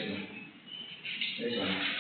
This one.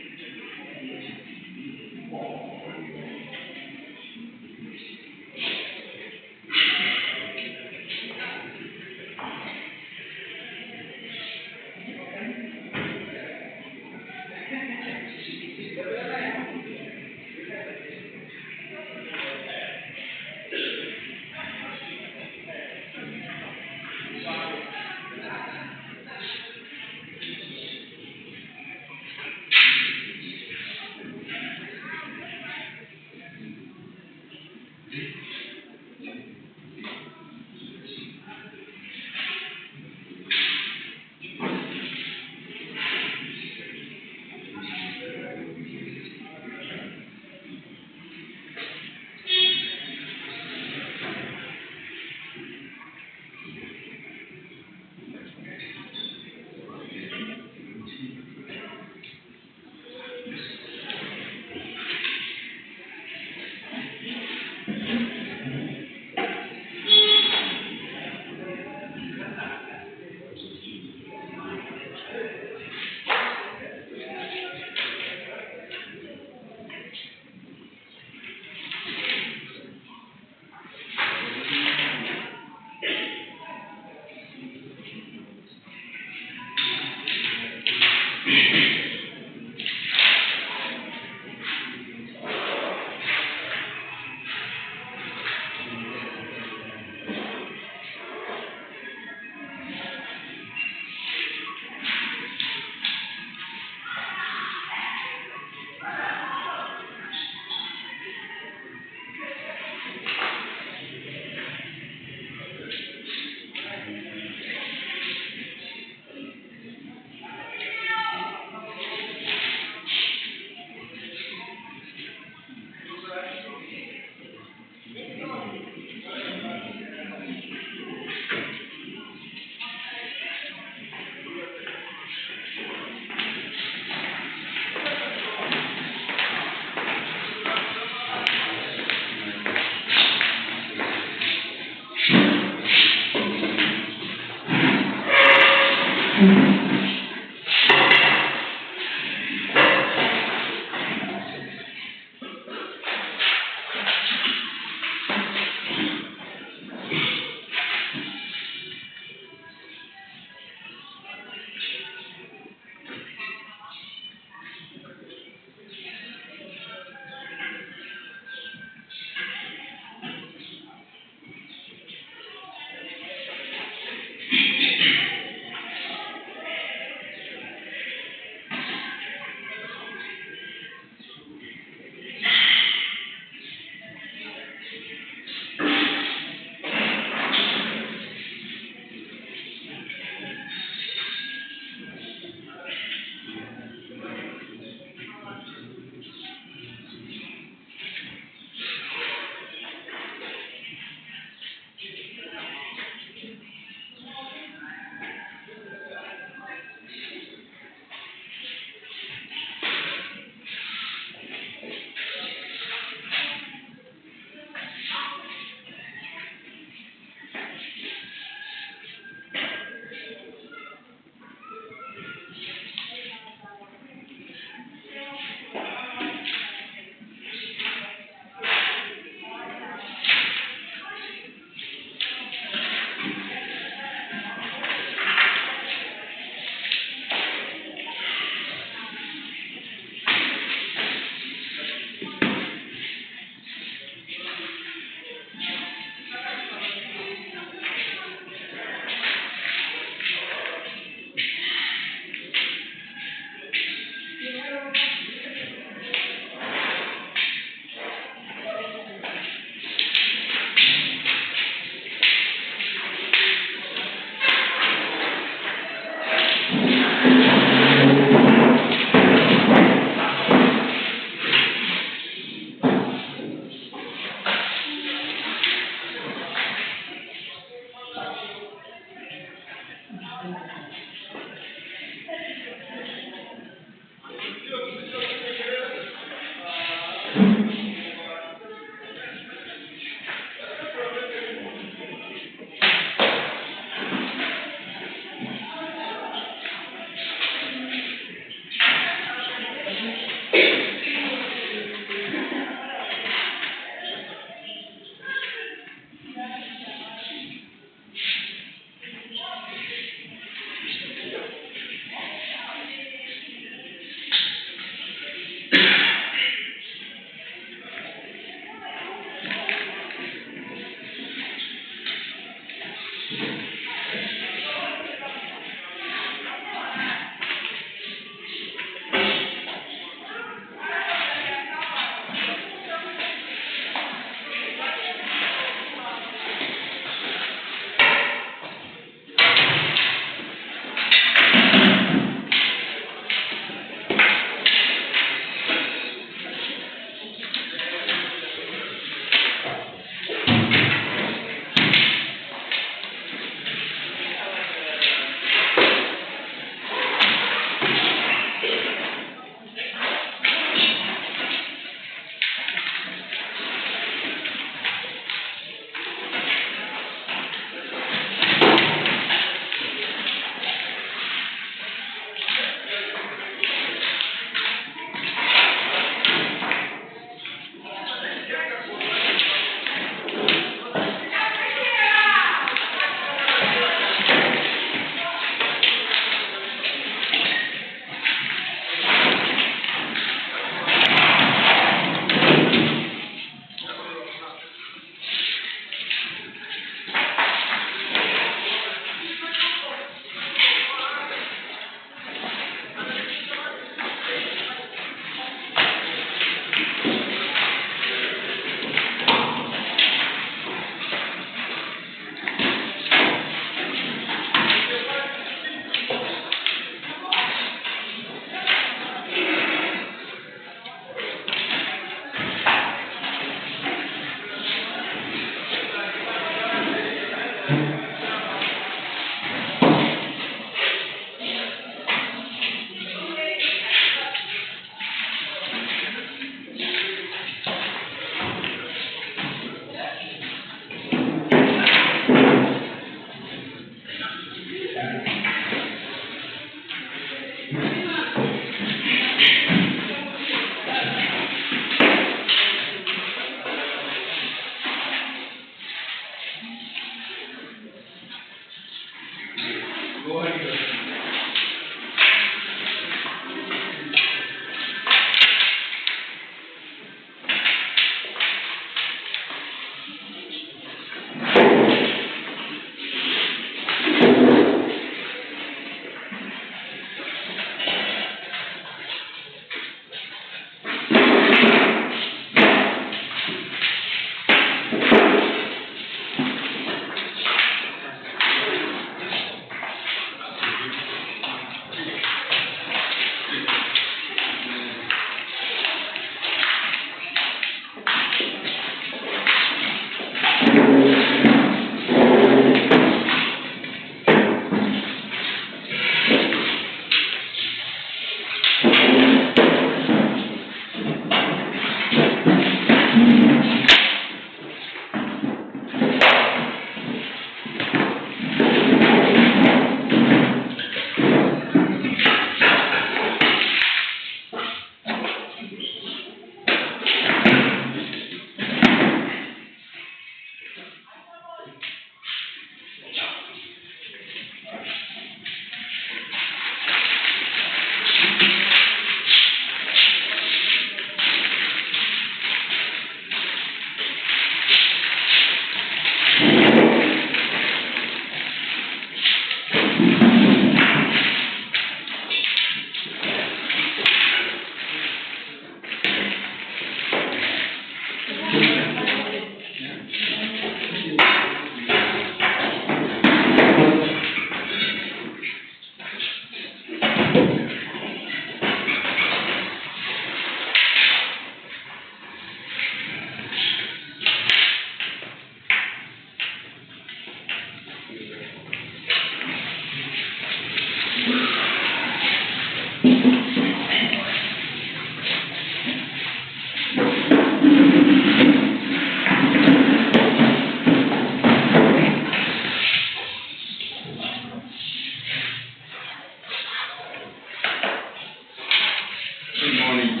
morning.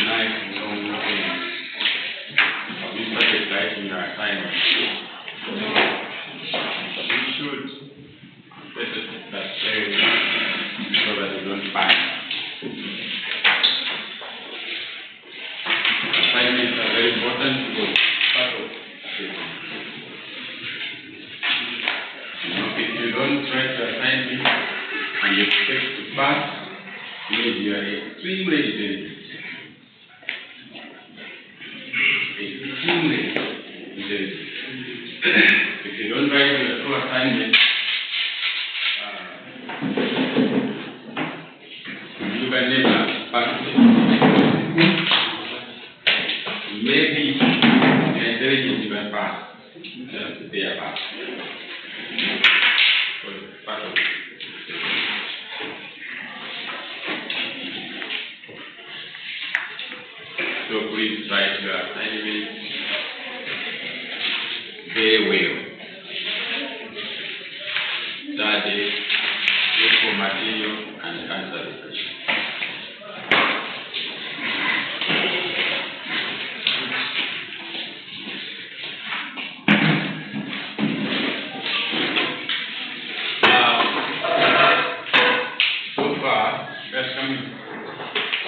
Nice long weekend. We started writing our assignment. We should better that play so that we don't panic. Assignments are very important because part of it. If you don't try to assign it and you expect to pass, maybe you are extremely intelligent. Extremely intelligent. If you don't write your true assignment, you can never pass it. Maybe your intelligence you can pass. Just they are pass. Part of it. So please write your assignment very well. Study, look for material and answer the question.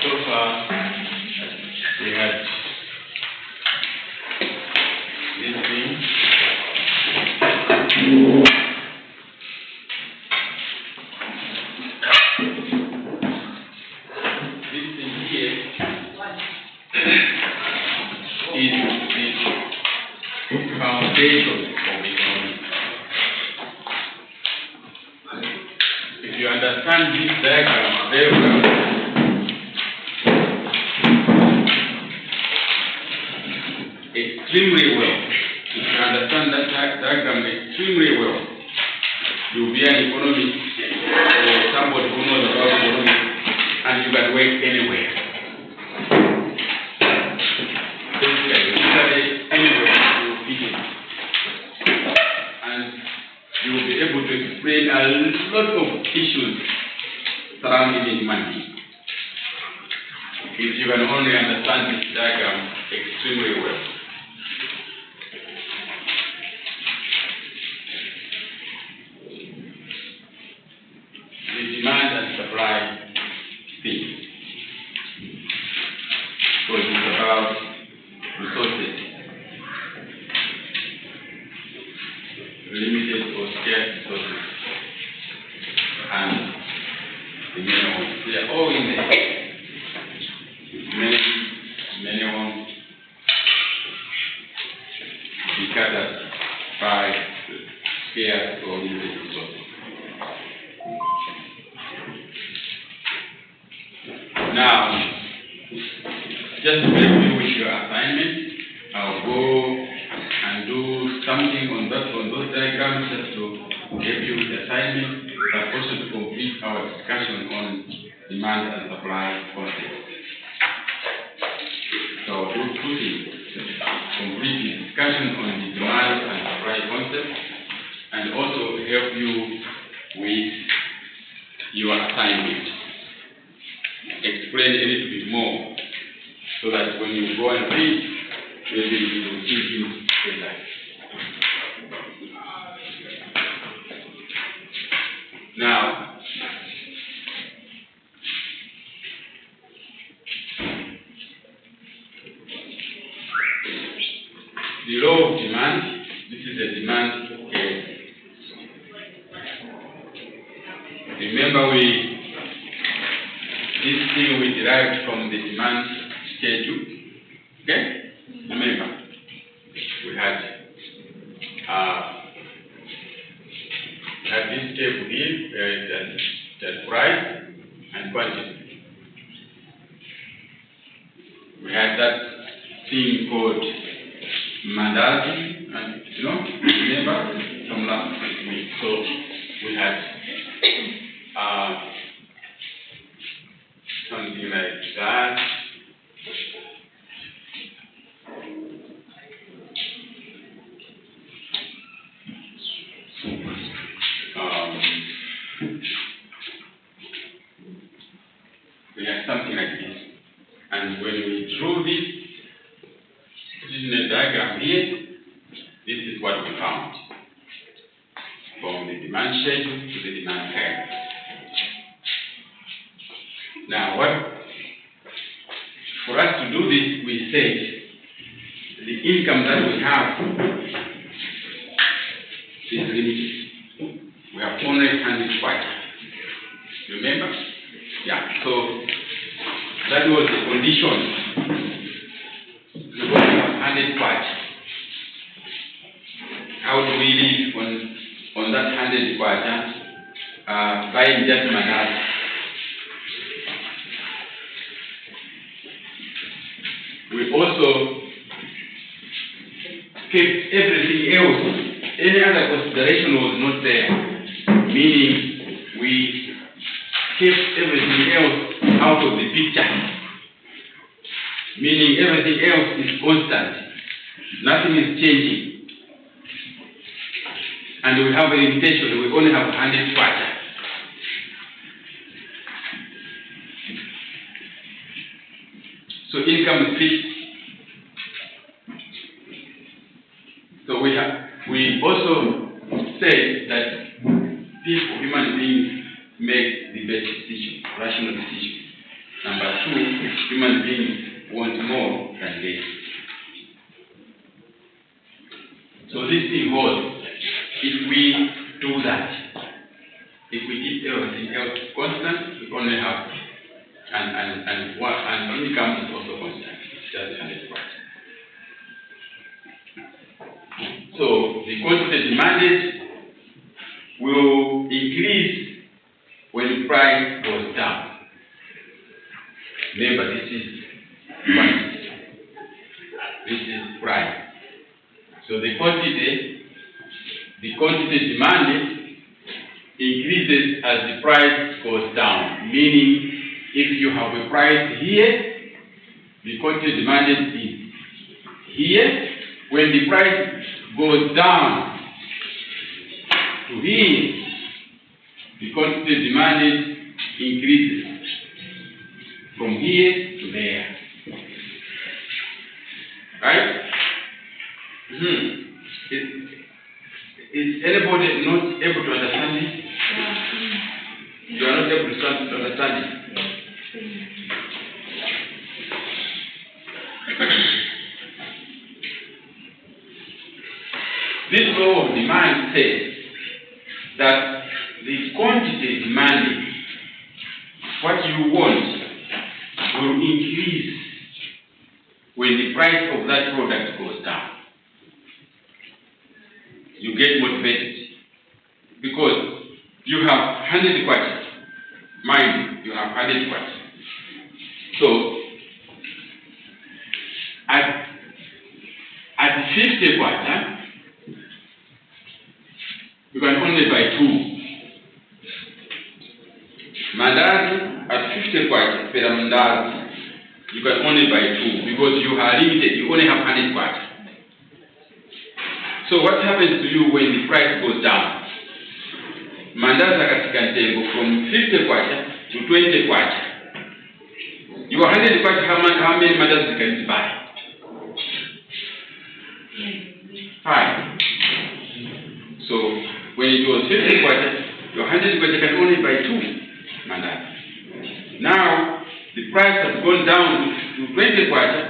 So far, we had this thing. This thing here is the foundation of economy. If you understand this diagram very well, extremely well. If you understand that diagram extremely well, you'll be an economist or somebody who knows about economics, and you can work anywhere. Basically, literally anywhere you will fit in. And you will be able to explain a lot of issues surrounding human beings. If you can only understand this diagram extremely well. The demand and supply thing. So it is about resources, limited or scarce resources, and the minimum. They are all in there. Minimum be gathered by scarce or limited resources. Now, just to help you with your assignment, I'll go and do something on those diagrams just to help you with the assignment, but also to complete our discussion on demand and supply concepts. So we'll put in complete the discussion on the demand and supply concept, and also help you with your assignment. Explain a little bit more so that when you go and read, maybe it will give you better. Now, the law of demand, this is a demand case. Remember, this thing we derived from the demand schedule. Okay? Remember, we had this table here, that price and quantity. We had that thing called Mandazi, and remember from last week. So we had something like that. something like this. And when we drew this, put it in a diagram here, this is what we found. From the demand schedule to the demand curve. Now, for us to do this, we said the income that we have is limited. We have only 100 kwacha. Remember? Yeah. So that was the condition. We only have 100 kwacha. How do we live on that 100 kwacha? Buying just mandazi. We also kept everything else. Any other consideration was not there. Meaning we kept everything else out of the picture. Meaning everything else is constant. Nothing is changing. And we have a limitation. We only have 100 kwacha. So income is fixed. So we also say that people, human beings, make the best decision, rational decision. Number two, human beings want more than less. So this thing holds. If we do that, if we keep everything else constant, we only have and income is also constant. It's just 100 kwacha. So the quantity demanded will increase when price goes down. Remember, this is quantity. This is price. So the quantity demanded increases as the price goes down. Meaning, if you have a price here, the quantity demanded is here. When the price goes down to here, the quantity demanded increases from here to there. Right? Is anybody not able to understand this? You are not able to understand it? This law of demand says that the quantity demanded, what you want, will increase when the price of that product goes down. You get motivated because you have 100 kwacha. Mind you have 100 kwacha. So at 50 kwacha, you can only buy 2. Mandazi at 50 kwacha per mandazi, you can only buy 2 because you are limited. You only have 100 kwacha. So what happens to you when the price goes down? Mandazi katika ntengo from 50 kwacha to 20 kwacha. You are 100 kwacha, how many mandazi can you buy? 5. So when it was 50 kwacha, your 100 kwacha can only buy 2 mandazi. Now the price has gone down to 20 kwacha.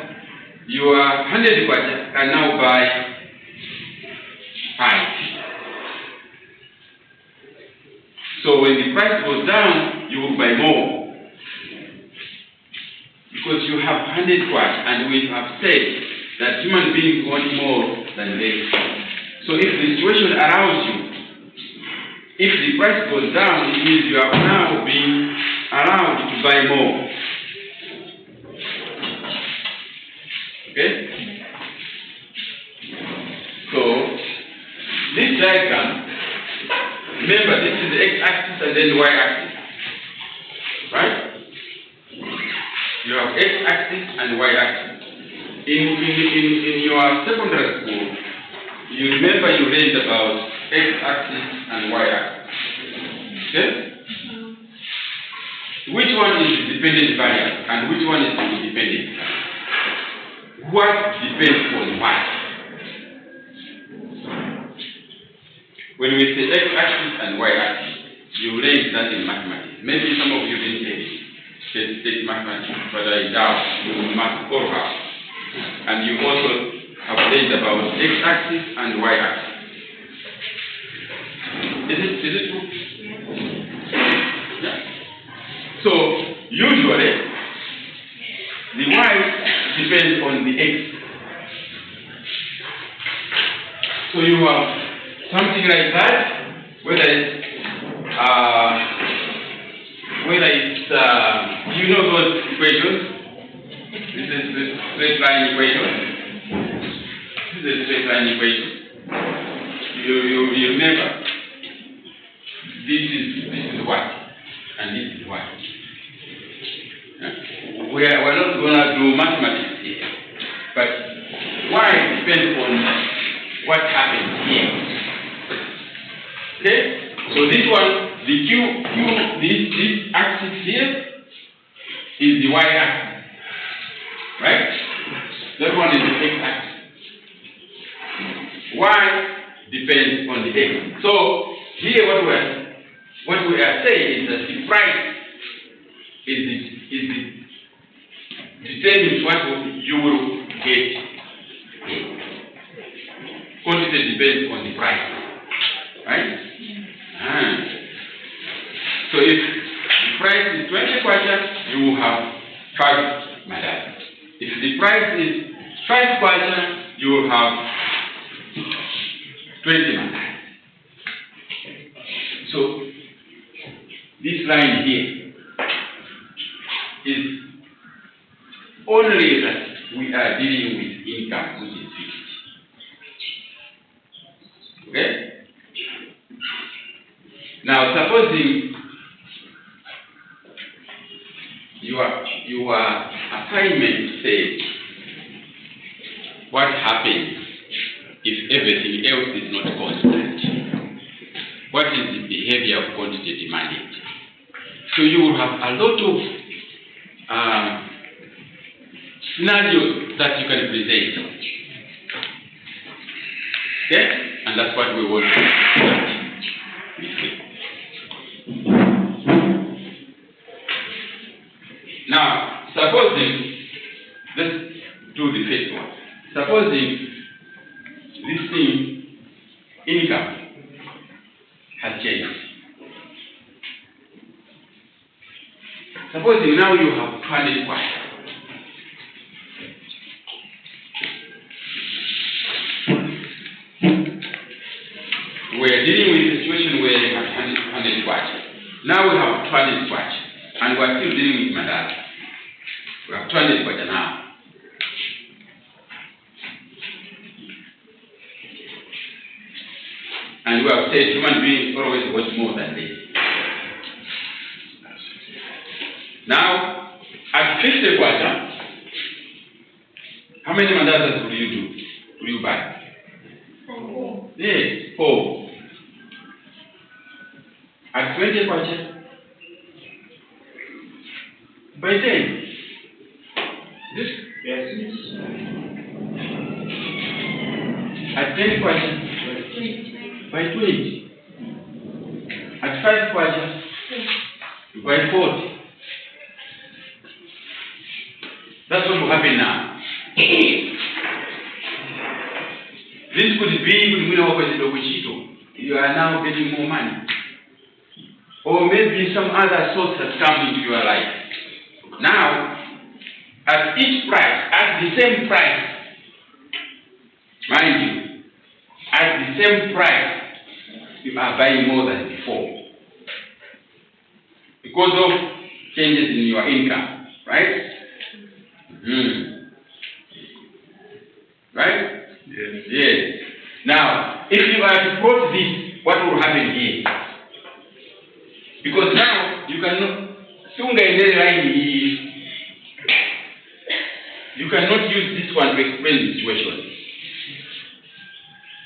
Your 100 kwacha can now buy 5. So when the price goes down, you will buy more. Because you have 100 kwacha, and we have said that human beings want more than less. So if the situation allows you, if the price goes down, it means you are now being allowed to buy more. Okay? So this diagram, remember this is the x-axis and then the y-axis. Right? You have x-axis and y-axis. In your secondary school, you remember you read about x-axis and y-axis. Okay? Which one is dependent variable and which one is independent? What depends on what? When we say x-axis and y-axis, you learn that in mathematics. Maybe some of you didn't take mathematics, but I doubt you must all have. And you also have learned about x-axis and y-axis. Is it true? Yeah. So usually the y depends on the x. So you have something like that, whether it's you know those equations. This is the straight line equation. This is a straight line equation. You remember. This is what, and this is what. We're not gonna do mathematics here, but y depends on what happens here. Okay? So this one, the this axis here is the y-axis, right? That one is the x-axis. Y depends on the x. So here what we are saying is that the price determines what you will get. Quantity depends on the price, right? So if the price is 20 kwacha, you will have 5 mandala. If the price is 5 kwacha, you will have 20 mandala. So this line here is only that we are dealing with income which is fixed. Okay? Now supposing your assignment says what happens if everything else is not constant? What is the behavior of quantity demanded? So you will have a lot of scenarios that you can present. Okay? And that's what we want to start with. Now, supposing, let's do the first one. Supposing this thing, income, has changed. Supposing now you have 200 kwacha. We are dealing with a situation where you have 100 kwacha. Now we have 200 kwacha, and we are still dealing with mandala. We have 200 kwacha now. And we have said human beings always want more than this. Now, at 50 kwacha, how many mandalas will you do? Will you buy? 4. Yes, 4. At 20 kwacha, by 10. This? Yes. At 10 kwacha, by 20. At 5 kwacha, by 40. That's what will happen now. This could be you are now getting more money. Or maybe some other source has come into your life. Now, at each price, at the same price, mind you, at the same price, you are buying more than before. Because of changes in your income, right? Right? Yes. Yes. Now, if you are to quote this, what will happen here? Because now you cannot you cannot use this one to explain the situation.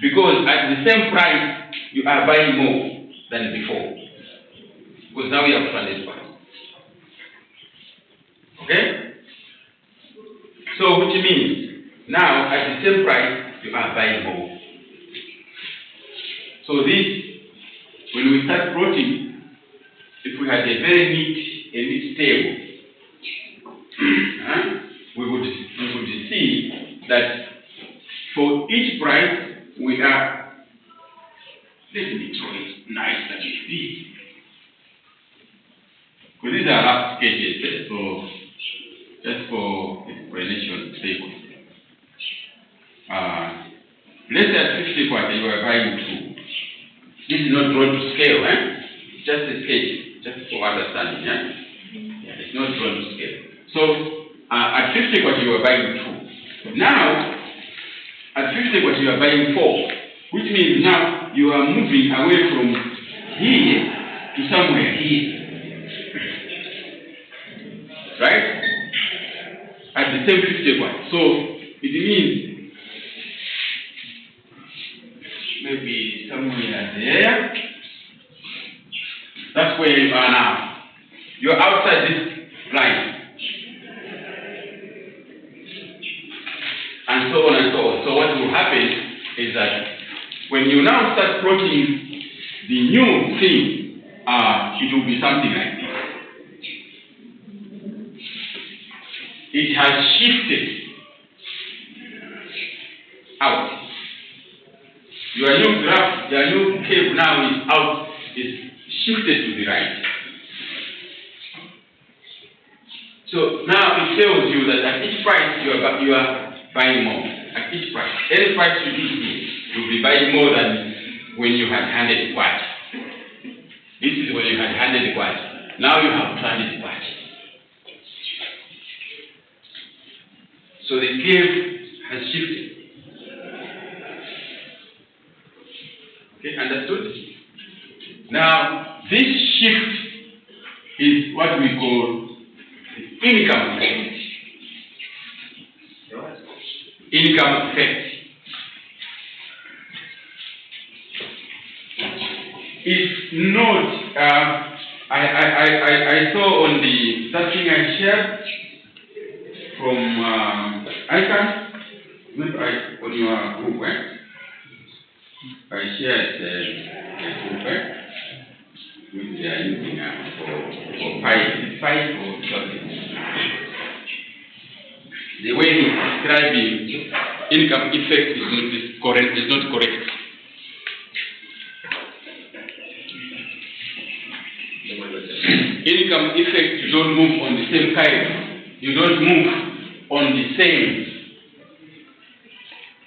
Because at the same price you are buying more than before. Because now you have 200 kwacha. Okay? So which means now at the same price you are buying more. So this, when we start plotting, if we had a very neat table, we would see that for each price we are, let me draw it nice like this. Because these are rough sketches, so just for explanation sake. Let's say at 50 quarter you are buying 2. This is not drawn to scale, just a sketch, just for understanding. It's not drawn to scale. So at 50 quarter you are buying 2. Now at 50 quarter you are buying 4, which means now you are moving away from here to somewhere here. Right? At the same 50 quarter. So it means maybe somewhere there. That's where you are now. You're outside this line. And so on and so on. So what will happen is that when you now start plotting the new thing, it will be something like this. It has shifted out. Your new graph, your new curve now is out, is shifted to the right. So now it tells you that at each price you are buying more. At each price. Any price you do here, you'll be buying more than when you had 100 watts. This is when you had 100 watts. Now you have 200 watts. So the curve has shifted. Okay, understood? Now, this shift is what we call the income effect. Income effect. It's not, I saw on that thing I shared from ICANN, on your group, I shared a group which they are using for Pi or something. The way he's describing income effect is not correct. Income effect, you don't move on the same kind. You don't move on the same.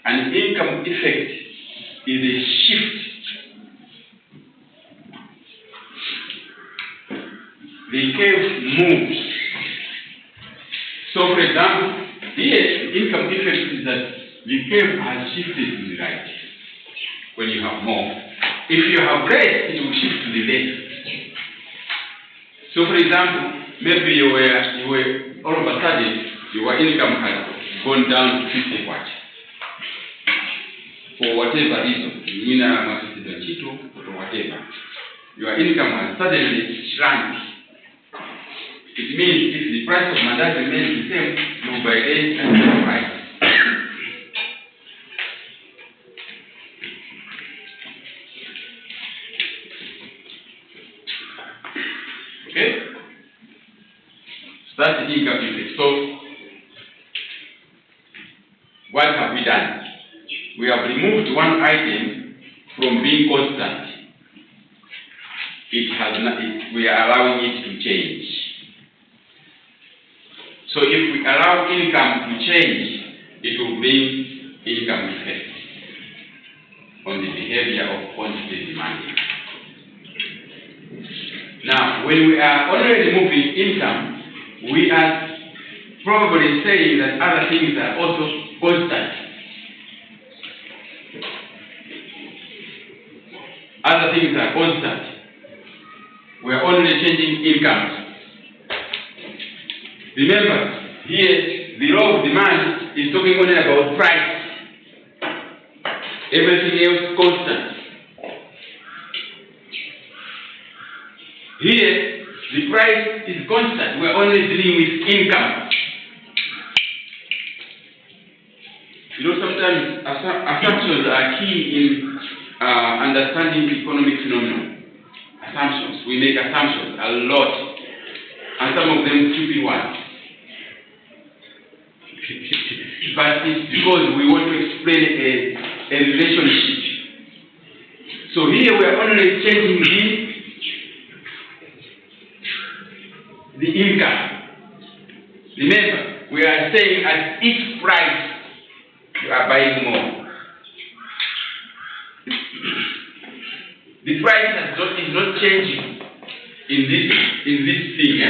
An income effect is a shift. The curve moves. So for example, here the income effect is that the curve has shifted to the right when you have more. If you have less, it will shift to the left. So for example, maybe you were all of a sudden your income has gone down to 50 watts. For whatever reason, or whatever, your income has suddenly shrunk. It means if the price of mandazi remains the same, you will buy less at the price. Okay? So that's the income effect. So, what have we done? We have removed one item from being constant. We are allowing it to change. So if we allow income to change, it will bring income effect on the behavior of quantity demanding. Now, when we are only removing income, we are probably saying that other things are also constant. Other things are constant. We are only changing income. Remember, here the law of demand is talking only about price. Everything else constant. Here, The price is constant. We're only dealing with income. You know, sometimes assumptions are key in understanding economic phenomena. Assumptions. We make assumptions a lot, and some of them stupid ones. But it's because we want to explain a relationship. So here we are only changing the income. Remember, we are saying at each price you are buying more. The price is not changing in this thing.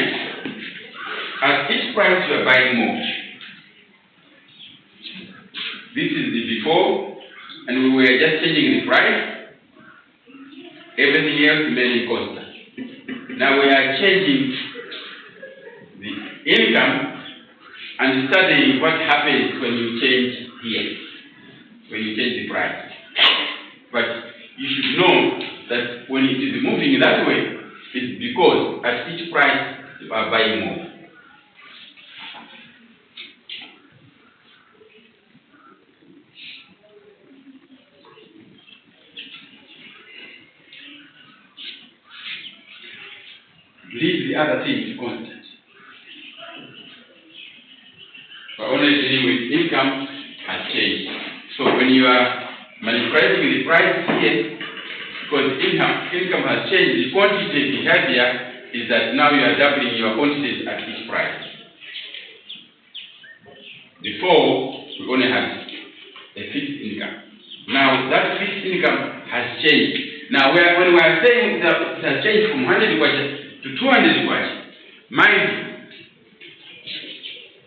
At each price you are buying more. This is the before, and we were just changing the price. Everything else remaining constant. Now we are changing the income and studying what happens when you change here, when you change the price. But you should know that when it is moving that way, it's because at each price you are buying more. Leave the other things constant. But only dealing with income has changed. So when you are manipulating the price here, because income has changed, the quantity behavior is that now you are doubling your quantities at each price. Before, we only had a fixed income. Now that fixed income has changed. Now when we are saying that it has changed from 100 kwacha to 200 kwacha, mind you,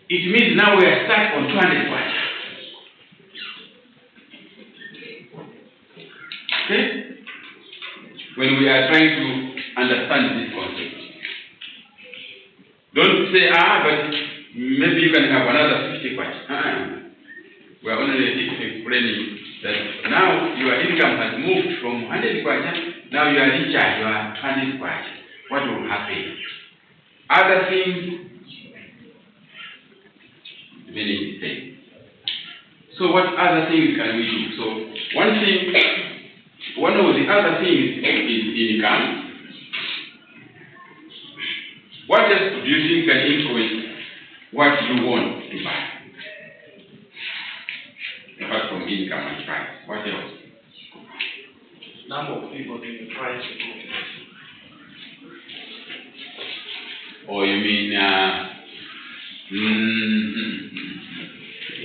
it means now we are stuck on 200 kwacha. Okay? When we are trying to understand this concept. Don't say, but maybe you can have another 50 kwacha. We are only explaining that now your income has moved from 100 kwacha, now you are richer, you are 200 kwacha. What will happen? Other things meaning the same. So what other things can we do? So one of the other things is income. What else do you think can influence what you want to buy? Apart from income and price, what else? Number of people in the price. Or you mean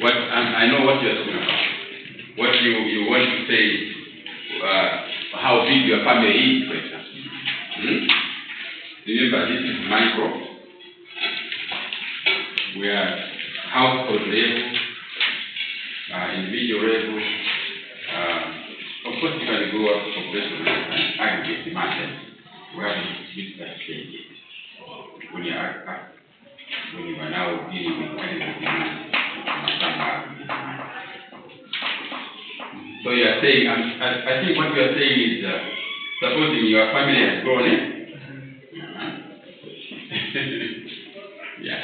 what I know what you're talking about. What you want to say is how big your family is, for example. Remember, this is micro. We are household level, individual level. Of course, you can go up population and aggregate demand. We haven't reached that stage yet. When you are now dealing with aggregate demand, so you are saying, I think what you are saying is, supposing your family has grown, yeah.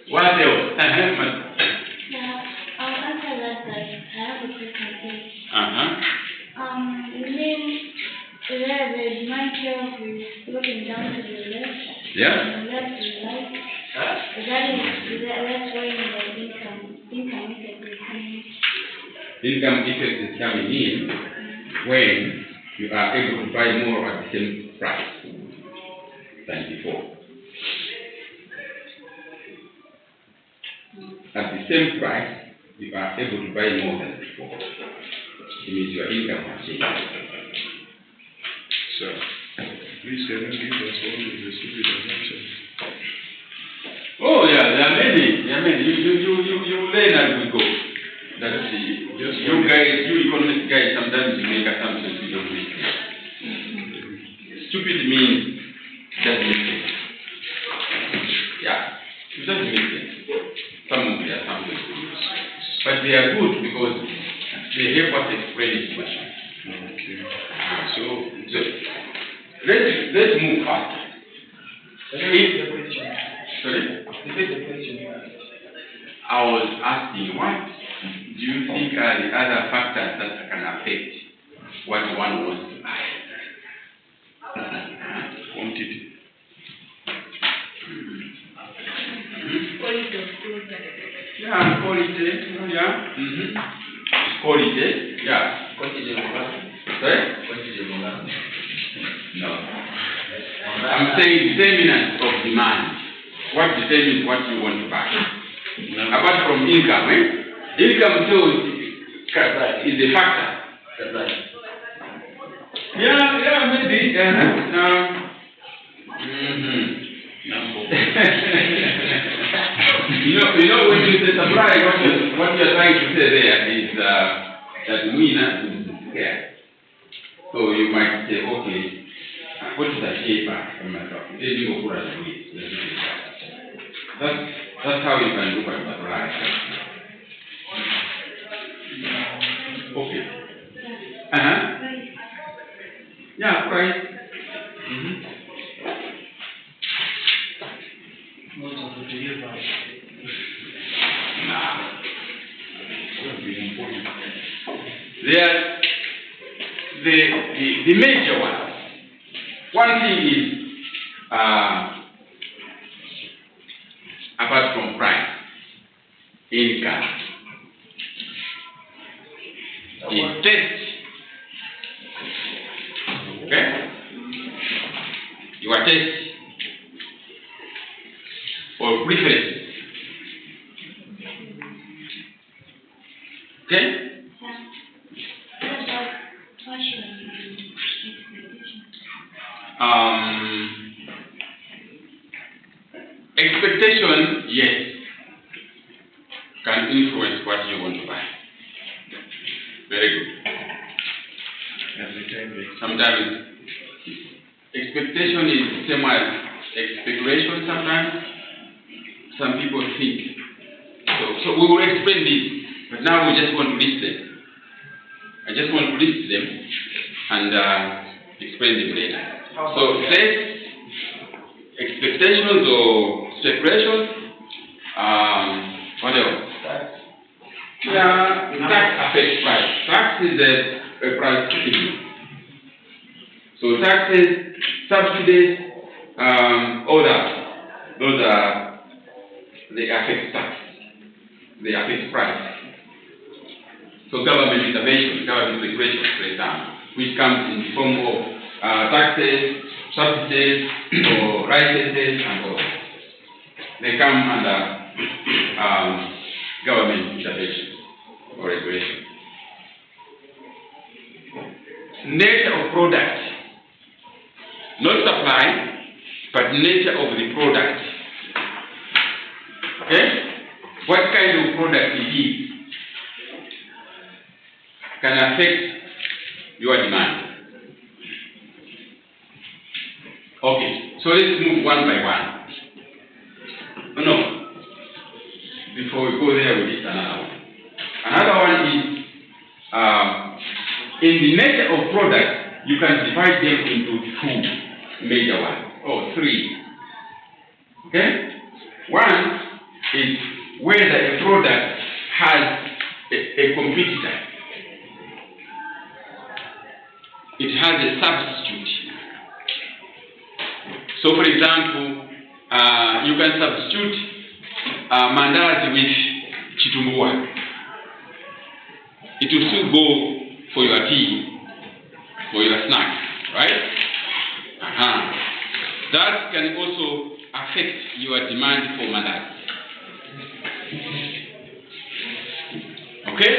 What else? Now, I'll answer that, but I have a quick question. You mean where the demand curve is looking down to the left? Yeah. And the left to the right? That's why the income is coming. Income effect is coming in when you are able to buy more at the same price than before. At the same price, you are able to buy more than before. It means your income has changed. So, please can you give us one of the stupid assumptions? Oh yeah, there are many. You learn as we go. That's you economic guys, sometimes you make assumptions you don't make sense. Stupid means doesn't make sense. Yeah, it doesn't make sense. Some of the assumptions we use. But they are good because they help us explain the question. Okay. So let's move faster. Repeat the question. Sorry? Repeat the question. I was asking, what do you think are the other factors that can affect what one wants to buy? Quantity. Quality of product. Yeah, quality. Yeah. Quality. Yeah. Quantity of product. Sorry? Quantity of product. No. I'm saying determinant of demand. What determines what you want to buy? Apart from income, Income too is a factor. That's right. Yeah, maybe. You know, when you say supply, what you're trying to say there is that we need to care. So you might say, okay, what is the shaper? That's how you can look at supply. Okay. Yeah, price. Most of the delivery. There, the major one. One thing is, apart from price, income, is taste. Okay? Your taste or preference. Okay? What about fashion and expectation? Expectation, yes, can influence what you want to buy. Very good. Sometimes expectation is the same as speculation sometimes. Some people think. So we will explain this, but now we just want to list them. I just want to list them and explain them later. So say expectations or speculations, what else? Yeah, tax affects price. Tax is a price fixing. So taxes, subsidies, all that, those are, they affect tax. They affect price. So government intervention, government regulation, for example, which comes in the form of taxes, subsidies, or licenses, and all. They come under government intervention or regulation. Nature of product, not supply, but nature of the product. Okay? What kind of product it is can affect your demand. Okay, so let's move one by one. No, before we go there, we need another one. Another one is, in the nature of product, you can divide them into two major ones, or three. Okay? One is whether a product has a competitor. It has a substitute. So, for example, you can substitute mandazi with chitumbua. It will still go for your tea, for your snack, right? That can also affect your demand for mandazi. Okay?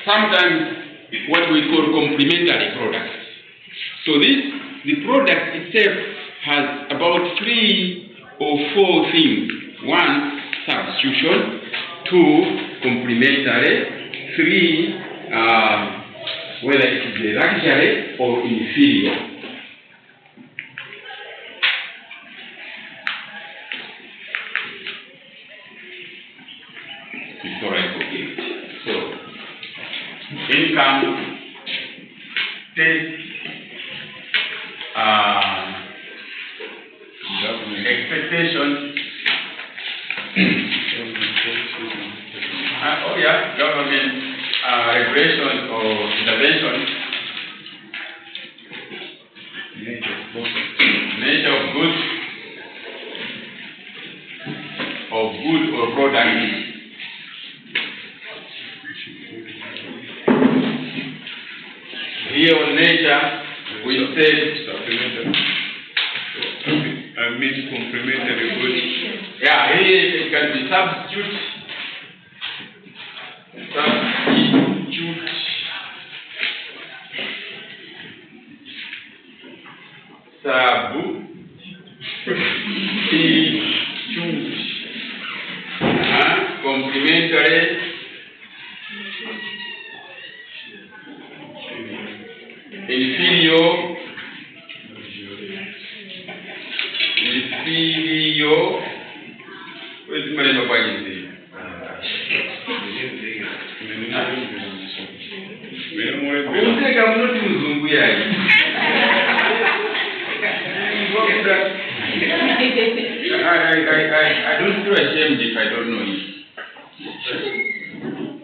Sometimes what we call complementary products. So the product itself has about 3 or 4 things. 1, substitution. 2, complementary. 3, whether it is a luxury or inferior. So, income, taste, expectation. Government regulations or intervention. Nature of goods or product. Here on nature, we said supplementary. Complementary goods. Yeah, here it can be substitute. Complementary. Inferior. Where's the money of I don't feel ashamed if I don't know it.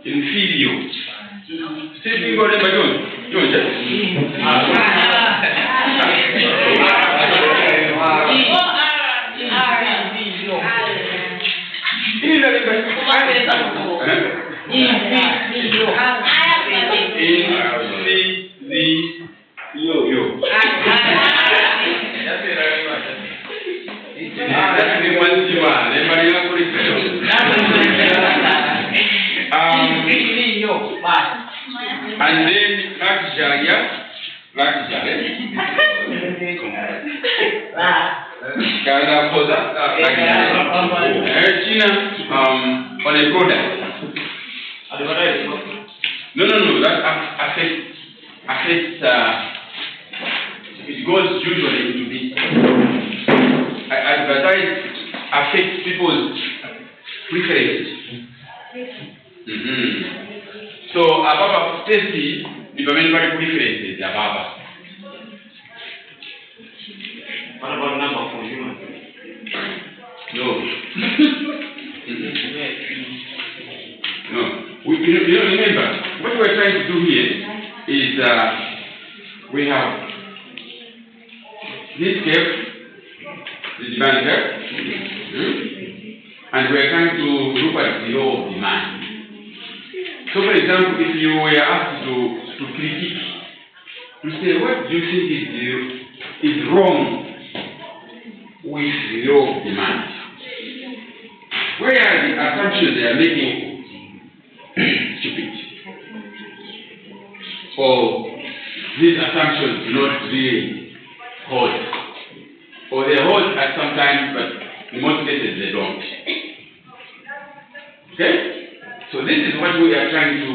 Inferior. Sitting on the and then on a product. No, that affects it goes usually into this. Advertise affects people's preferences. So ababa testi ni pamene pali preferences ababa. What about number for human? No. No. You remember what we're trying to do here is we have this curve, the demand curve, and we're trying to look at the law of demand. So, for example, if you were asked to critique, to say what do you think is wrong with the law of demand, where are the assumptions they are making stupid? Or these assumptions do not really hold? Or they hold at some times, but in most cases they don't. Okay? So this is what we are trying to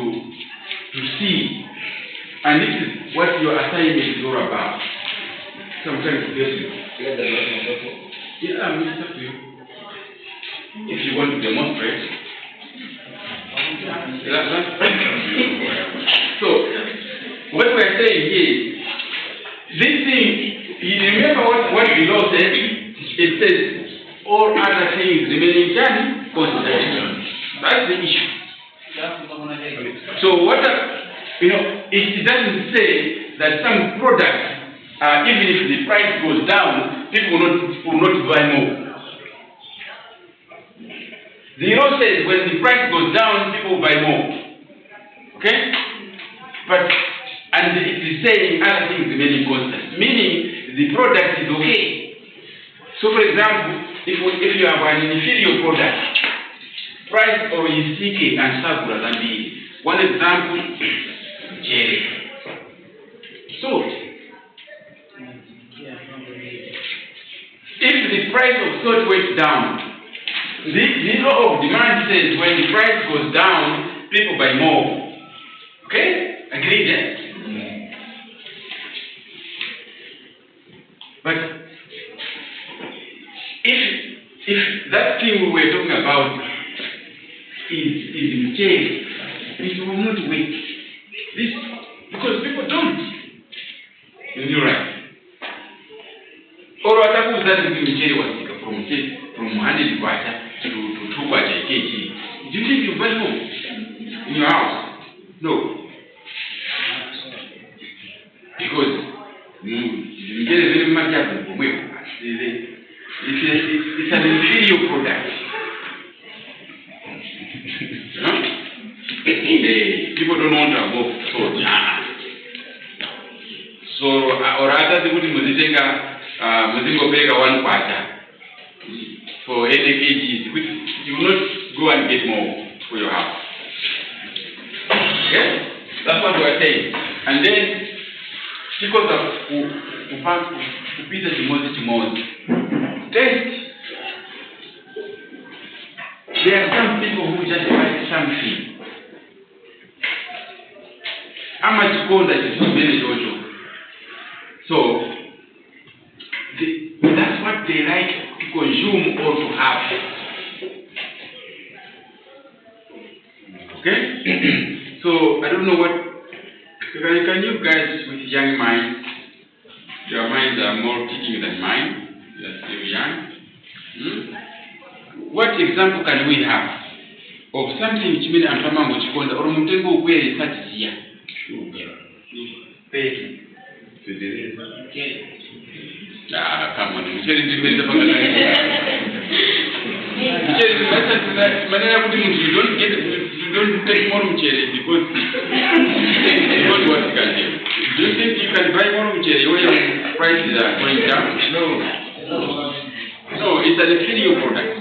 see. And this is what your assignment is all about. So I'm trying to get you. Yeah, it's up to you. If you want to demonstrate. So, what we are saying is, this thing, you remember what the law says? It says, all other things remaining constant. That's the issue. So, it doesn't say that some products, even if the price goes down, people will not buy more. The law says when the price goes down, people will buy more. Okay? And it is saying other things remaining constant, meaning the product is okay. So, for example, if you have an inferior product, price or is CK and Sakura than the one example, jelly. So, if the price of salt went down, the law of demand says when the price goes down, people buy more. Okay? Agreed, yeah? But if that thing we were talking about is in change, it will not wait. This because people don't. You're right. Or what happens that in jail was from 100 kwacha to 2 kwacha kg, do you think you buy home in your house? No. Because it's an inferior product. People don't want to go so or rather they would muzingo bega 1 quarter for any kgs. You will not go and get more for your house. Yes, that's what we are saying. And then because of kupita chimozi taste, there are some people who just buy something. How much gold that is very jojo. So that's what they like to consume or to have. Okay? So I don't know what can you guys with young minds, your minds are more ticking than mine, you are still young. What example can we have of something which means Antama Mochikonda or Mutengo where is such here? Come on, you don't take more mchele because what you can do. Do you think you can buy more mchele when your prices are going down? No, it's an inferior product.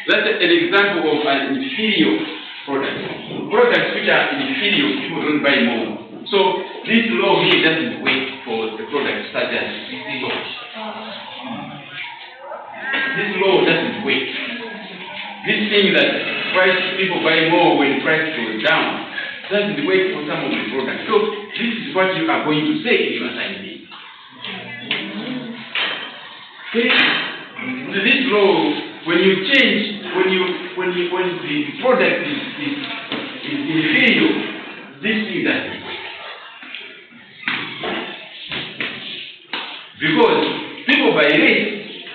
That's an example of an inferior product. Products which are inferior, people don't buy more. So this law here doesn't wait for the products such as this law. This law doesn't wait. This thing that people buy more when price goes down doesn't wait for some of the products. So this is what you are going to say in your assignment. Okay? So this law, when you change, when the product is inferior, this thing doesn't wait. Because people buy less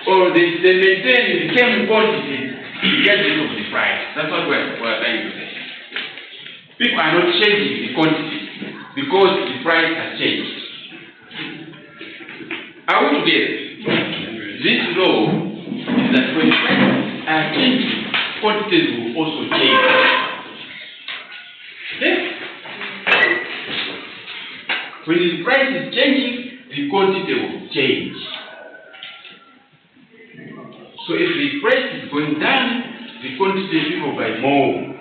or they maintain the same quantity to get rid of the price. That's what we're trying to say. People are not changing the quantity because the price has changed. Are we together? This law is that when prices are changing, quantities will also change. Yes? When the price is changing, the quantity will change. So if the price is going down, the quantity people buy more.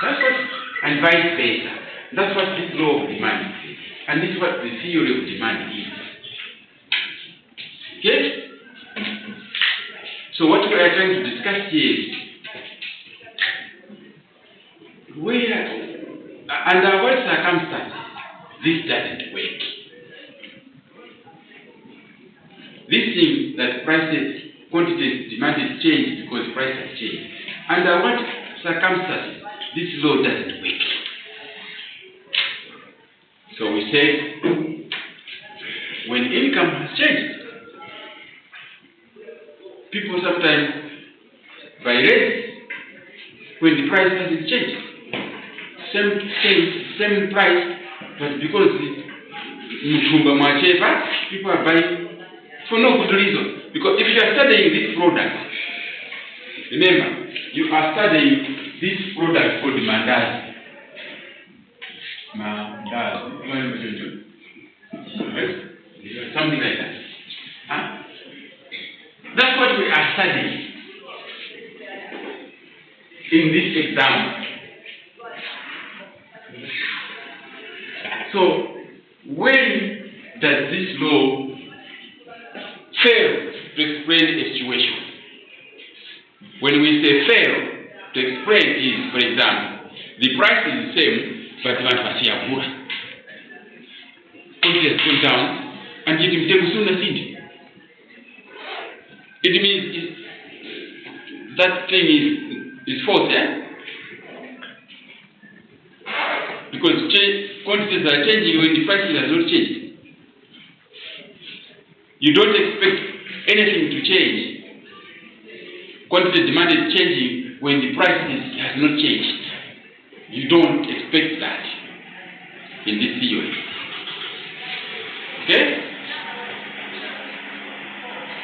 That's what, and vice versa. That's what this law of demand is. And this is what the theory of demand is. Okay? So what we are trying to discuss here is under what circumstances this doesn't work. This thing that prices, quantities demanded change because the price has changed. Under what circumstances this law doesn't work? So we said when income has changed, people sometimes buy less when the price hasn't changed. Same price, but because people are buying for no good reason. Because if you are studying this product, remember, you are studying this product called mandazi. Something like that. Huh? That's what we are studying in this exam. So, when does this law fail to explain a situation? When we say fail to explain is, for example, the price is the same, but the quantity has gone down, and yet you tell soon as it means that thing is false, yeah? Because quantities are changing when the prices are not changed. You don't expect anything to change quantity demanded changing when the price has not changed. You don't expect that in this theory. Okay?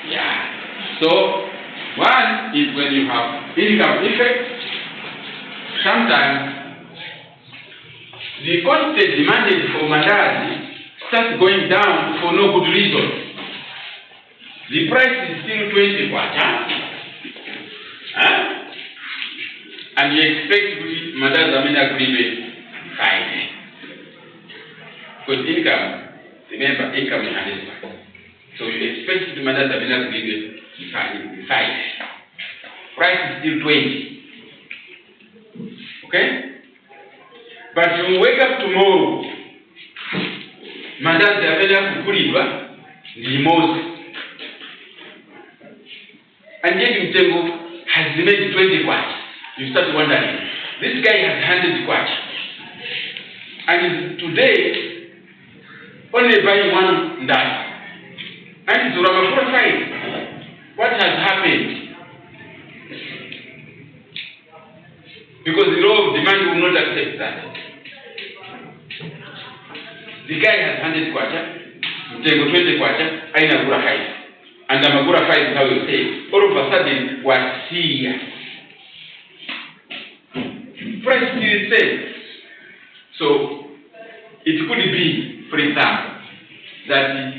Yeah. So, one is when you have income effect. Sometimes the quantity demanded for mandazi starts going down for no good reason. The price is still 20 kwacha. And you expect mandazi amina agreement 5. Because income, remember, income is 100%. So you expect the mandazi amina agreement 5. Price is still 20. Okay? But you wake up tomorrow, mandazi amina kukulibwa the most. And yet Mtengo has made 20 kwacha. You start wondering, this guy has 100 kwacha. And today, only buying one ndai. And it's Ramakura side. What has happened? Because the law of demand will not accept that. The guy has 100 kwacha, Mtengo 20 kwacha, aina gura 5. And the Magura 5 is how you say, all of a sudden, was here. Price still the same. So, it could be, for example, that